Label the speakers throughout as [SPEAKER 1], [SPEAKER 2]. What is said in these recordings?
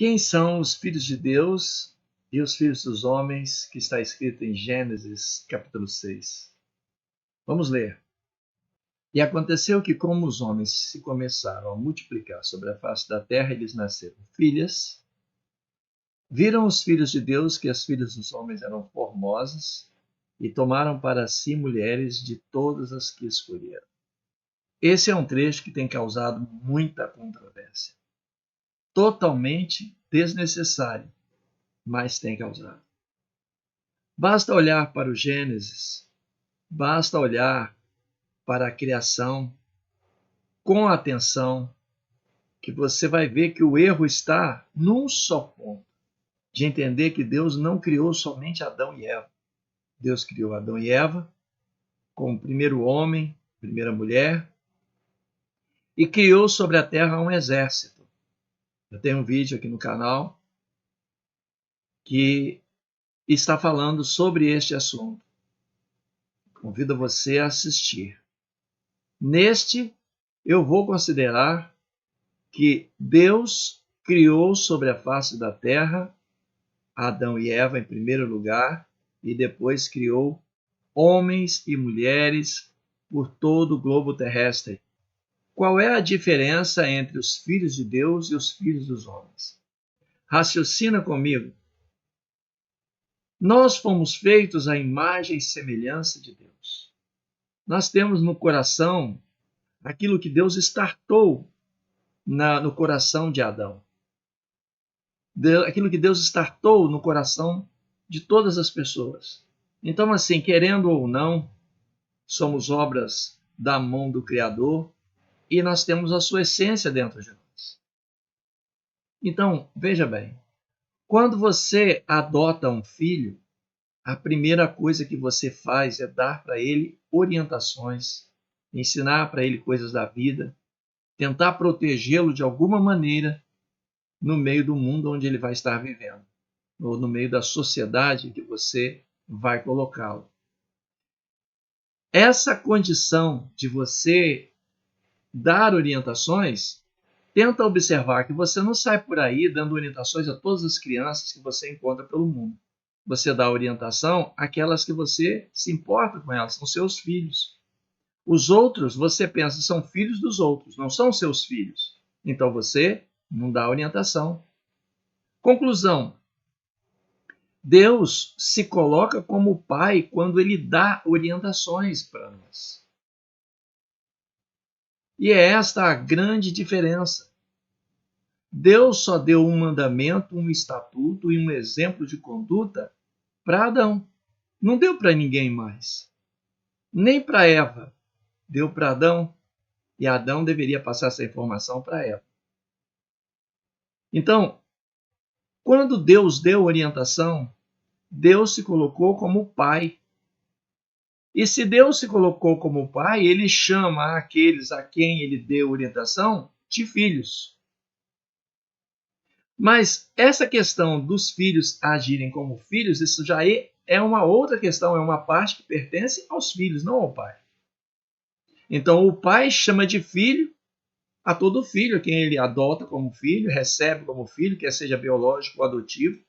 [SPEAKER 1] Quem são os filhos de Deus e os filhos dos homens, que está escrito em Gênesis capítulo 6? Vamos ler. E aconteceu que, como os homens se começaram a multiplicar sobre a face da terra, eles nasceram filhas. Viram os filhos de Deus que as filhas dos homens eram formosas e tomaram para si mulheres de todas as que escolheram. Esse é um trecho que tem causado muita controvérsia. Totalmente desnecessário, mas tem causado. Basta olhar para o Gênesis, basta olhar para a criação com atenção, que você vai ver que o erro está num só ponto, de entender que Deus não criou somente Adão e Eva. Deus criou Adão e Eva como primeiro homem, primeira mulher, e criou sobre a terra um exército. Eu tenho um vídeo aqui no canal que está falando sobre este assunto. Convido você a assistir. Neste, eu vou considerar que Deus criou sobre a face da terra Adão e Eva em primeiro lugar e depois criou homens e mulheres por todo o globo terrestre. Qual é a diferença entre os filhos de Deus e os filhos dos homens? Raciocina comigo. Nós fomos feitos à imagem e semelhança de Deus. Nós temos no coração aquilo que Deus estartou no coração de Adão. Aquilo que Deus estartou no coração de todas as pessoas. Então, assim, querendo ou não, somos obras da mão do Criador e nós temos a sua essência dentro de nós. Então, veja bem, quando você adota um filho, a primeira coisa que você faz é dar para ele orientações, ensinar para ele coisas da vida, tentar protegê-lo de alguma maneira no meio do mundo onde ele vai estar vivendo, ou no meio da sociedade que você vai colocá-lo. Essa condição de você dar orientações, tenta observar que você não sai por aí dando orientações a todas as crianças que você encontra pelo mundo. Você dá orientação àquelas que você se importa com elas, são seus filhos. Os outros, você pensa, são filhos dos outros, não são seus filhos. Então você não dá orientação. Conclusão. Deus se coloca como pai quando ele dá orientações para nós. E é esta a grande diferença. Deus só deu um mandamento, um estatuto e um exemplo de conduta para Adão. Não deu para ninguém mais. Nem para Eva. Deu para Adão. E Adão deveria passar essa informação para Eva. Então, quando Deus deu orientação, Deus se colocou como pai. E se Deus se colocou como pai, ele chama aqueles a quem ele deu orientação de filhos. Mas essa questão dos filhos agirem como filhos, isso já é uma outra questão, é uma parte que pertence aos filhos, não ao pai. Então o pai chama de filho a todo filho, a quem ele adota como filho, recebe como filho, quer seja biológico ou adotivo,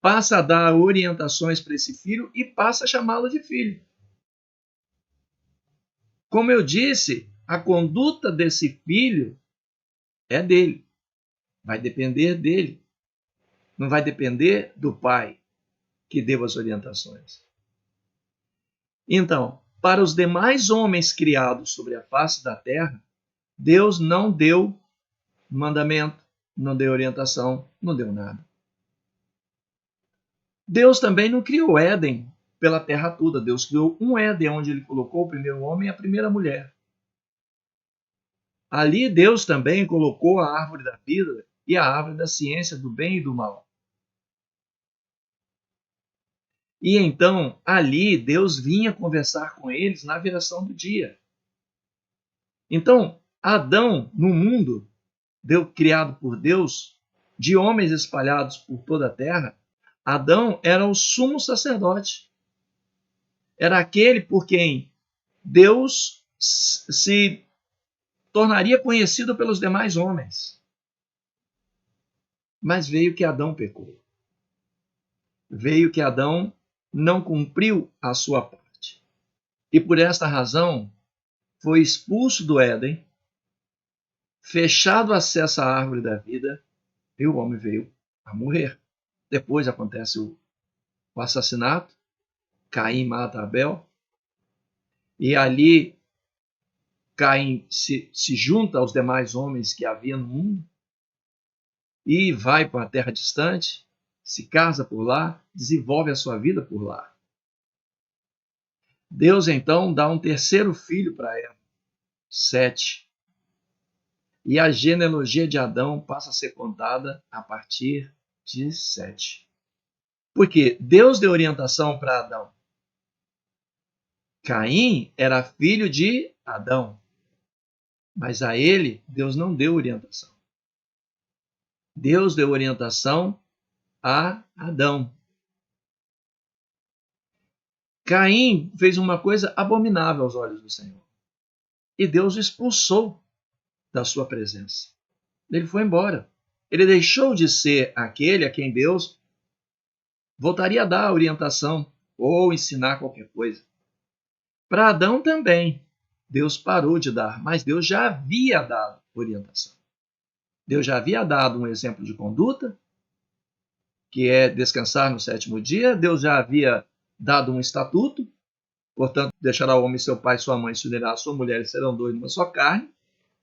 [SPEAKER 1] passa a dar orientações para esse filho e passa a chamá-lo de filho. Como eu disse, a conduta desse filho é dele. Vai depender dele. Não vai depender do pai que deu as orientações. Então, para os demais homens criados sobre a face da terra, Deus não deu mandamento, não deu orientação, não deu nada. Deus também não criou Éden pela terra toda. Deus criou um Éden onde ele colocou o primeiro homem e a primeira mulher. Ali Deus também colocou a árvore da vida e a árvore da ciência do bem e do mal. E então, ali, Deus vinha conversar com eles na viração do dia. Então, Adão, no mundo, criado por Deus, de homens espalhados por toda a terra, Adão era o sumo sacerdote. Era aquele por quem Deus se tornaria conhecido pelos demais homens. Mas veio que Adão pecou. Veio que Adão não cumpriu a sua parte. E por esta razão foi expulso do Éden, fechado o acesso à árvore da vida, e o homem veio a morrer. Depois acontece o assassinato, Caim mata Abel, e ali Caim se junta aos demais homens que havia no mundo e vai para uma terra distante, se casa por lá, desenvolve a sua vida por lá. Deus então dá um terceiro filho para ela, Sete. E a genealogia de Adão passa a ser contada a partir de Sete. Porque Deus deu orientação para Adão. Caim era filho de Adão, mas a ele Deus não deu orientação. Deus deu orientação a Adão. Caim fez uma coisa abominável aos olhos do Senhor. E Deus o expulsou da sua presença. Ele foi embora. Ele deixou de ser aquele a quem Deus voltaria a dar orientação ou ensinar qualquer coisa. Para Adão também, Deus parou de dar, mas Deus já havia dado orientação. Deus já havia dado um exemplo de conduta, que é descansar no sétimo dia. Deus já havia dado um estatuto, portanto, deixará o homem seu pai e sua mãe, se unirá a sua mulher e serão dois numa só carne.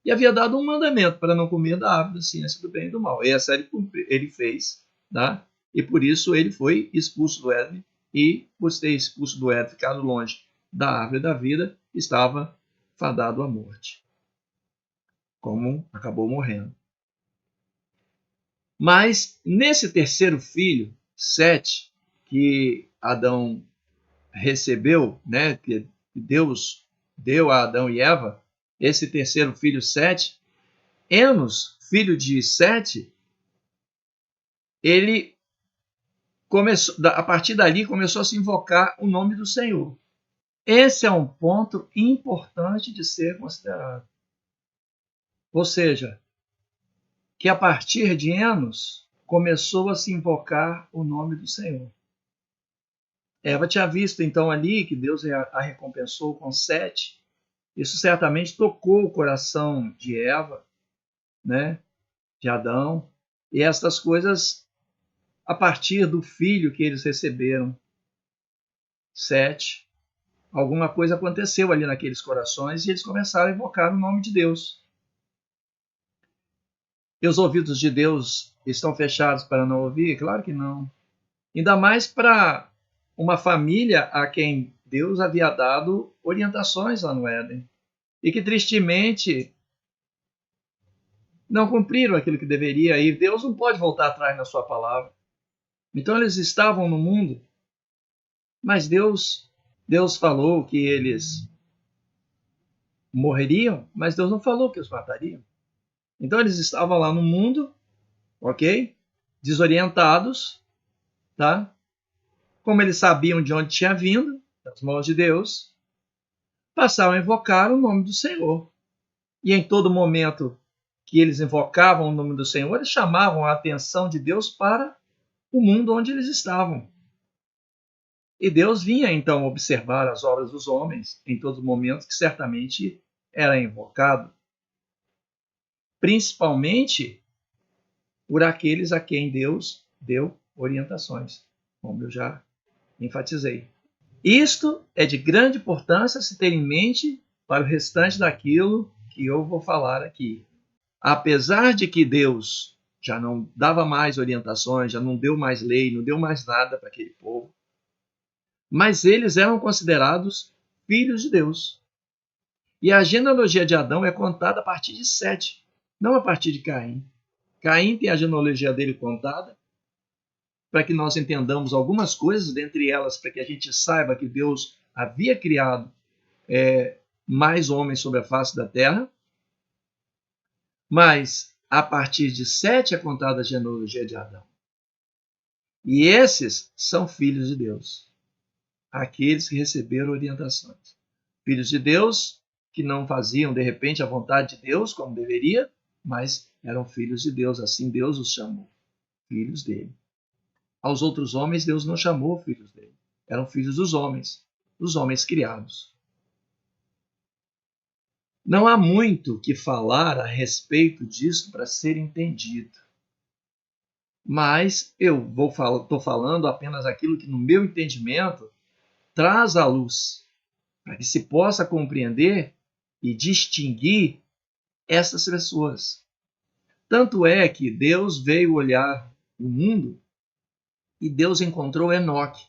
[SPEAKER 1] E havia dado um mandamento para não comer da árvore da ciência do bem e do mal. Essa ele fez, tá? E por isso ele foi expulso do Éden, e por ser expulso do Éden, ficado longe da árvore da vida, estava fadado à morte, como acabou morrendo. Mas nesse terceiro filho, Sete, que Adão recebeu, né, que Deus deu a Adão e Eva, esse terceiro filho, Sete, Enos, filho de Sete, ele começou, a partir dali começou a se invocar o nome do Senhor. Esse é um ponto importante de ser considerado. Ou seja, que a partir de Enos começou a se invocar o nome do Senhor. Eva tinha visto então ali que Deus a recompensou com Sete. Isso certamente tocou o coração de Eva, né, de Adão, e estas coisas a partir do filho que eles receberam, Sete, alguma coisa aconteceu ali naqueles corações e eles começaram a invocar o nome de Deus. E os ouvidos de Deus estão fechados para não ouvir? Claro que não. Ainda mais para uma família a quem Deus havia dado orientações lá no Éden e que tristemente não cumpriram aquilo que deveria, e Deus não pode voltar atrás na sua palavra. Então eles estavam no mundo, mas Deus falou que eles morreriam, mas Deus não falou que os matariam. Então eles estavam lá no mundo, ok? Desorientados, tá? Como eles sabiam de onde tinha vindo, das mãos de Deus, passaram a invocar o nome do Senhor. E em todo momento que eles invocavam o nome do Senhor, eles chamavam a atenção de Deus para o mundo onde eles estavam. E Deus vinha então observar as obras dos homens em todos os momentos que certamente era invocado, principalmente por aqueles a quem Deus deu orientações, como eu já enfatizei. Isto é de grande importância se ter em mente para o restante daquilo que eu vou falar aqui. Apesar de que Deus já não dava mais orientações, já não deu mais lei, não deu mais nada para aquele povo, mas eles eram considerados filhos de Deus. E a genealogia de Adão é contada a partir de Sete, não a partir de Caim. Caim tem a genealogia dele contada para que nós entendamos algumas coisas, dentre elas para que a gente saiba que Deus havia criado mais homens sobre a face da terra. Mas a partir de Sete é contada a genealogia de Adão. E esses são filhos de Deus, aqueles que receberam orientações. Filhos de Deus que não faziam, de repente, a vontade de Deus como deveria, mas eram filhos de Deus, assim Deus os chamou. filhos dele. Aos outros homens, Deus não chamou filhos dele. Eram filhos dos homens criados. Não há muito que falar a respeito disso para ser entendido. Mas eu estou falando apenas aquilo que, no meu entendimento, traz à luz, para que se possa compreender e distinguir essas pessoas. Tanto é que Deus veio olhar o mundo e Deus encontrou Enoque,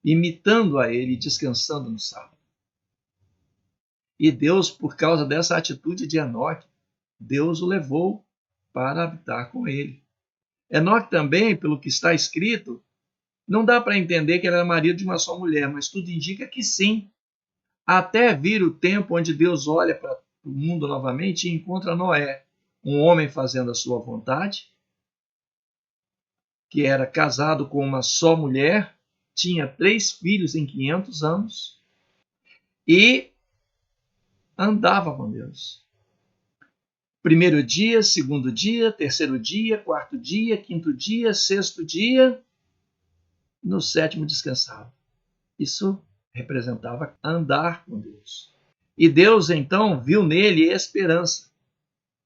[SPEAKER 1] imitando a ele, descansando no sábado. E Deus, por causa dessa atitude de Enoque, Deus o levou para habitar com ele. Enoque também, pelo que está escrito, não dá para entender que ele era marido de uma só mulher, mas tudo indica que sim. Até vir o tempo onde Deus olha para o mundo novamente e encontra Noé, um homem fazendo a sua vontade, que era casado com uma só mulher, tinha 3 filhos em 500 anos e andava com Deus. Primeiro dia, segundo dia, terceiro dia, quarto dia, quinto dia, sexto dia, no sétimo descansava. Isso representava andar com Deus. E Deus, então, viu nele esperança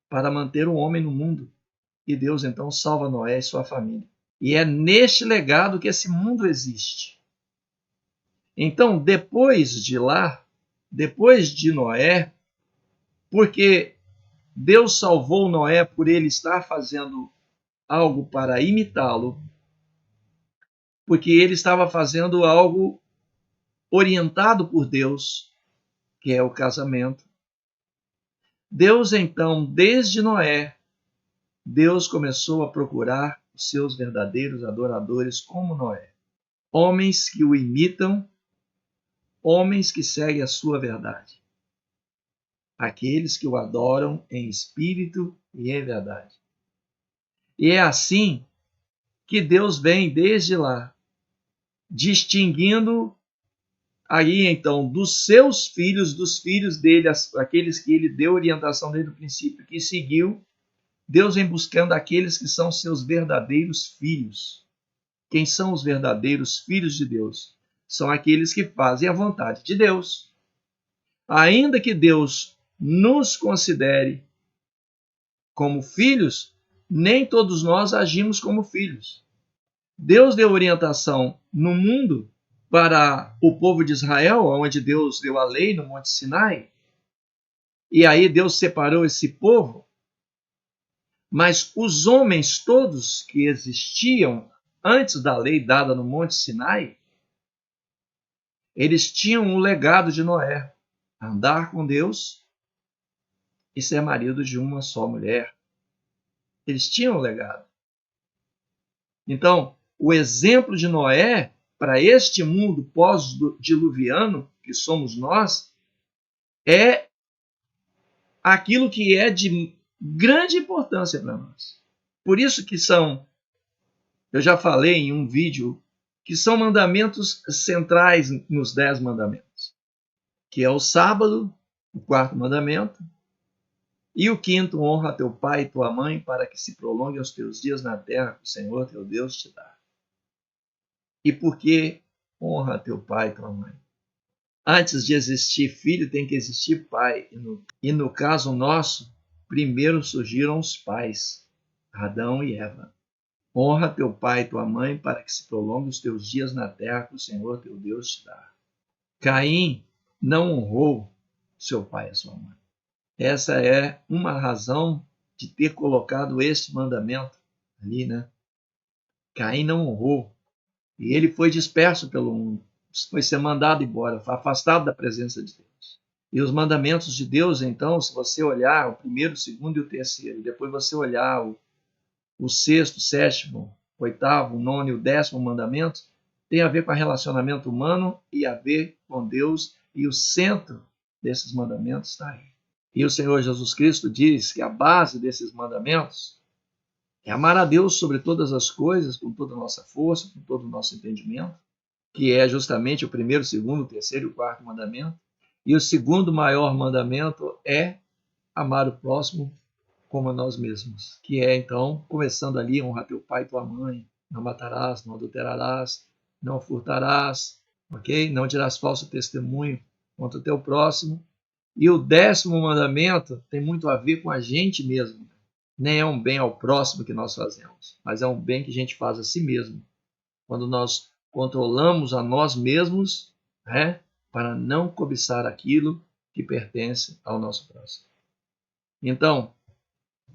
[SPEAKER 1] para manter o homem no mundo. E Deus, então, salva Noé e sua família. E é neste legado que esse mundo existe. Então, depois de lá, depois de Noé, porque Deus salvou Noé por ele estar fazendo algo para imitá-lo, porque ele estava fazendo algo orientado por Deus, que é o casamento. Deus, então, desde Noé, Deus começou a procurar os seus verdadeiros adoradores como Noé. Homens que o imitam, homens que seguem a sua verdade. Aqueles que o adoram em espírito e em verdade. E é assim que Deus vem desde lá, distinguindo aí então dos seus filhos, dos filhos dele, aqueles que ele deu orientação desde o princípio, que seguiu, Deus vem buscando aqueles que são seus verdadeiros filhos. Quem são os verdadeiros filhos de Deus? São aqueles que fazem a vontade de Deus. Ainda que Deus nos considere como filhos, nem todos nós agimos como filhos. Deus deu orientação no mundo para o povo de Israel, onde Deus deu a lei no Monte Sinai. E aí Deus separou esse povo. Mas os homens todos que existiam antes da lei dada no Monte Sinai, eles tinham o legado de Noé, andar com Deus e ser marido de uma só mulher. Eles tinham o legado. Então, o exemplo de Noé para este mundo pós-diluviano, que somos nós, é aquilo que é de grande importância para nós. Por isso que eu já falei em um vídeo, que são mandamentos centrais nos 10 mandamentos, que é o sábado, o 4º mandamento, e o 5º, honra teu pai e tua mãe, para que se prolonguem os teus dias na terra que o Senhor teu Deus te dá. E por que honra teu pai e tua mãe? Antes de existir filho, tem que existir pai. E no caso nosso, primeiro surgiram os pais, Adão e Eva. Honra teu pai e tua mãe, para que se prolonguem os teus dias na terra que o Senhor teu Deus te dá. Caim não honrou seu pai e sua mãe. Essa é uma razão de ter colocado este mandamento ali, né? Caim não honrou. E ele foi disperso pelo mundo. Foi ser mandado embora, foi afastado da presença de Deus. E os mandamentos de Deus, então, se você olhar o 1º, o 2º e o 3º, depois você olhar o 6º, 7º, 8º, o 9º e o 10º mandamento, tem a ver com o relacionamento humano e a ver com Deus, e o centro desses mandamentos está aí. E o Senhor Jesus Cristo diz que a base desses mandamentos é amar a Deus sobre todas as coisas, com toda a nossa força, com todo o nosso entendimento, que é justamente o 1º, o 2º, o 3º e o 4º mandamento. E o 2º maior mandamento é amar o próximo como a nós mesmos, que é, então, começando ali, honrar teu pai e tua mãe, não matarás, não adulterarás, não furtarás, ok? Não dirás falso testemunho contra o teu próximo. E o 10º mandamento tem muito a ver com a gente mesmo. Nem é um bem ao próximo que nós fazemos, mas é um bem que a gente faz a si mesmo. Quando nós controlamos a nós mesmos, né, para não cobiçar aquilo que pertence ao nosso próximo. Então,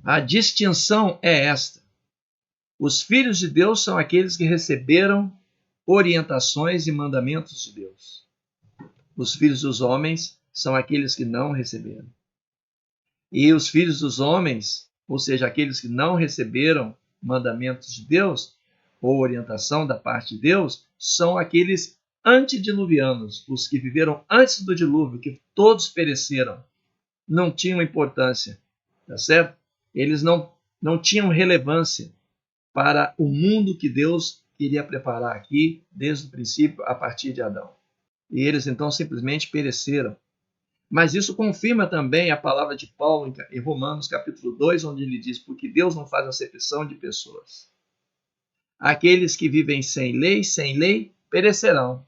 [SPEAKER 1] a distinção é esta. Os filhos de Deus são aqueles que receberam orientações e mandamentos de Deus. Os filhos dos homens são aqueles que não receberam. E os filhos dos homens, ou seja, aqueles que não receberam mandamentos de Deus ou orientação da parte de Deus, são aqueles antediluvianos, os que viveram antes do dilúvio, que todos pereceram, não tinham importância, tá certo? Eles não tinham relevância para o mundo que Deus queria preparar aqui desde o princípio, a partir de Adão. E eles então simplesmente pereceram. Mas isso confirma também a palavra de Paulo em Romanos capítulo 2, onde ele diz: porque Deus não faz acepção de pessoas. Aqueles que vivem sem lei, perecerão.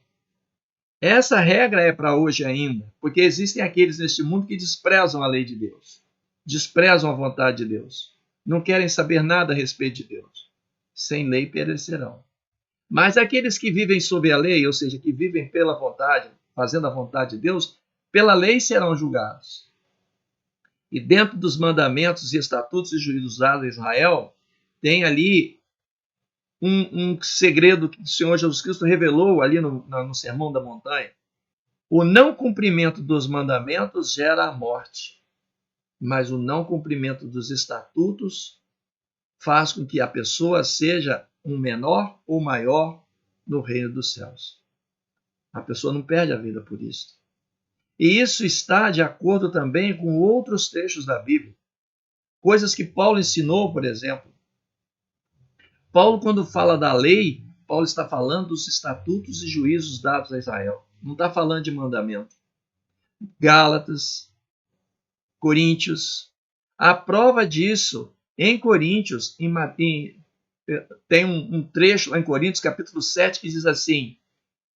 [SPEAKER 1] Essa regra é para hoje ainda, porque existem aqueles neste mundo que desprezam a lei de Deus, desprezam a vontade de Deus, não querem saber nada a respeito de Deus. Sem lei perecerão. Mas aqueles que vivem sob a lei, ou seja, que vivem pela vontade, fazendo a vontade de Deus, pela lei serão julgados. E dentro dos mandamentos e estatutos e juízos dados a Israel, tem ali um segredo que o Senhor Jesus Cristo revelou ali no Sermão da Montanha. O não cumprimento dos mandamentos gera a morte, mas o não cumprimento dos estatutos faz com que a pessoa seja um menor ou maior no reino dos céus. A pessoa não perde a vida por isso. E isso está de acordo também com outros trechos da Bíblia. Coisas que Paulo ensinou, por exemplo. Paulo, quando fala da lei, Paulo está falando dos estatutos e juízos dados a Israel. Não está falando de mandamento. Gálatas, Coríntios. A prova disso, em Coríntios, tem um trecho lá em Coríntios, capítulo 7, que diz assim: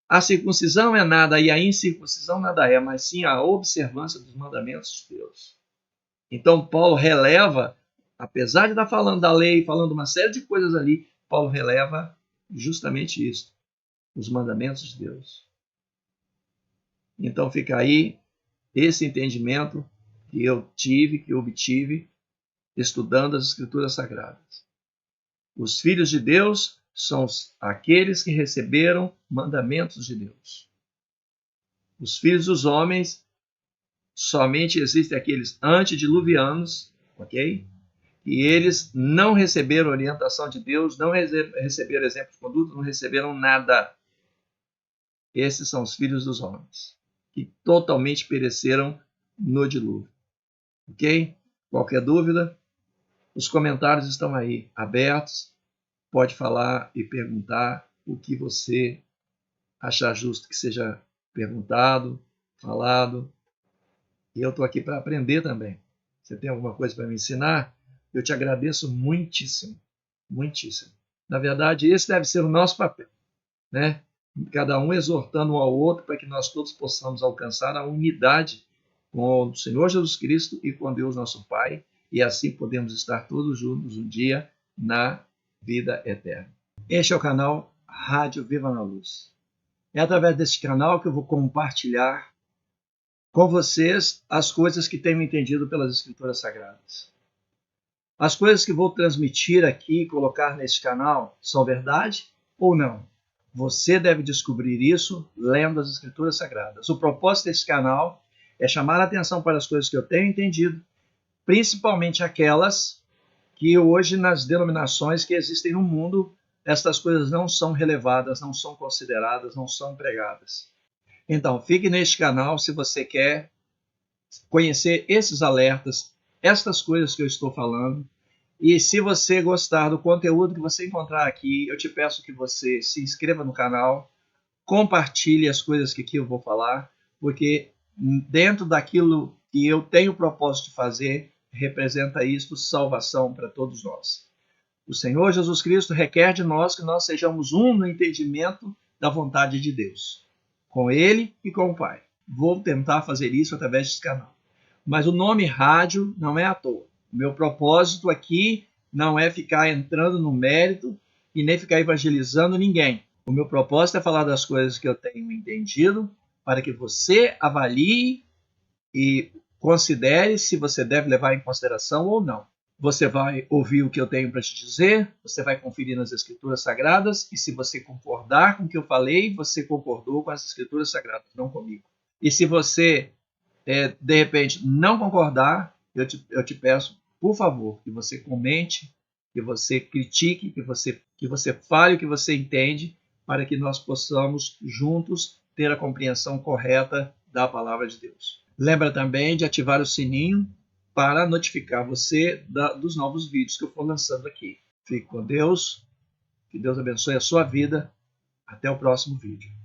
[SPEAKER 1] a circuncisão é nada e a incircuncisão nada é, mas sim a observância dos mandamentos de Deus. Então Paulo releva, apesar de estar falando da lei, falando uma série de coisas ali, Paulo releva justamente isso, os mandamentos de Deus. Então fica aí esse entendimento que eu obtive, estudando as Escrituras Sagradas. Os filhos de Deus são aqueles que receberam mandamentos de Deus. Os filhos dos homens, somente existem aqueles antediluvianos, ok? E eles não receberam orientação de Deus, não receberam exemplo de conduta, não receberam nada. Esses são os filhos dos homens, que totalmente pereceram no dilúvio. Ok? Qualquer dúvida? Os comentários estão aí abertos. Pode falar e perguntar o que você achar justo que seja perguntado, falado. E eu estou aqui para aprender também. Você tem alguma coisa para me ensinar? Eu te agradeço muitíssimo, muitíssimo. Na verdade, esse deve ser o nosso papel, né? Cada um exortando um ao outro para que nós todos possamos alcançar a unidade com o Senhor Jesus Cristo e com Deus nosso Pai, e assim podemos estar todos juntos um dia na vida eterna. Este é o canal Rádio Viva na Luz. É através desse canal que eu vou compartilhar com vocês as coisas que tenho entendido pelas Escrituras Sagradas. As coisas que vou transmitir aqui e colocar nesse canal são verdade ou não? Você deve descobrir isso lendo as Escrituras Sagradas. O propósito desse canal é chamar a atenção para as coisas que eu tenho entendido, principalmente aquelas que hoje nas denominações que existem no mundo, estas coisas não são relevadas, não são consideradas, não são pregadas. Então, fique neste canal se você quer conhecer esses alertas, estas coisas que eu estou falando. E se você gostar do conteúdo que você encontrar aqui, eu te peço que você se inscreva no canal, compartilhe as coisas que aqui eu vou falar, porque dentro daquilo que eu tenho o propósito de fazer, representa isto salvação para todos nós. O Senhor Jesus Cristo requer de nós que nós sejamos um no entendimento da vontade de Deus, com Ele e com o Pai. Vou tentar fazer isso através desse canal. Mas o nome rádio não é à toa. O meu propósito aqui não é ficar entrando no mérito e nem ficar evangelizando ninguém. O meu propósito é falar das coisas que eu tenho entendido para que você avalie e considere se você deve levar em consideração ou não. Você vai ouvir o que eu tenho para te dizer, você vai conferir nas Escrituras Sagradas, e se você concordar com o que eu falei, você concordou com as Escrituras Sagradas, não comigo. E se você, de repente, não concordar, eu te peço, por favor, que você comente, que você critique, que você fale o que você entende, para que nós possamos juntos ter a compreensão correta da palavra de Deus. Lembra também de ativar o sininho para notificar você dos novos vídeos que eu for lançando aqui. Fique com Deus, que Deus abençoe a sua vida. Até o próximo vídeo.